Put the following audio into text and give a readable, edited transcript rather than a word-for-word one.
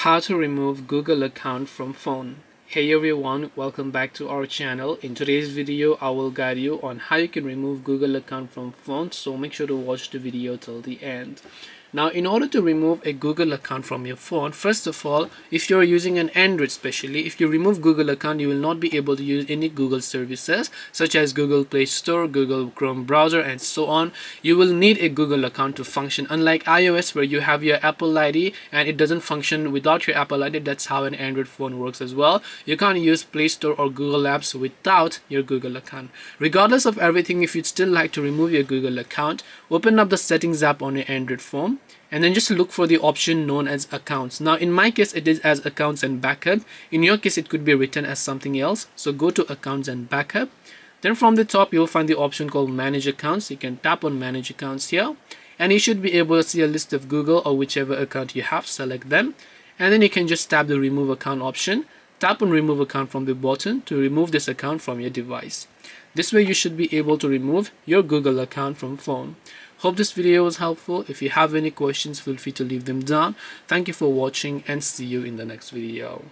How to remove Google account from phone. Hey everyone, welcome back to our channel. In today's video I will guide you on how you can remove Google account from phone, so make sure to watch the video till the end. Now, in order to remove a Google account from your phone, first of all, if you're using an Android especially, if you remove Google account, you will not be able to use any Google services such as Google Play Store, Google Chrome browser, and so on. You will need a Google account to function. Unlike iOS where you have your Apple ID and it doesn't function without your Apple ID, that's how an Android phone works as well. You can't use Play Store or Google Apps without your Google account. Regardless of everything, if you'd still like to remove your Google account, open up the settings app on your Android phone and then just look for the option known as accounts. Now in my case it is as accounts and backup. In your case it could be written as something else, so go to accounts and backup. Then from the top you'll find the option called manage accounts. You can tap on manage accounts here and you should be able to see a list of Google or whichever account you have. Select them and then you can just tap the remove account option. Tap on remove account from the button to remove this account from your device. This way you should be able to remove your Google account from phone. Hope this video was helpful. If you have any questions, feel free to leave them down. Thank you for watching and see you in the next video.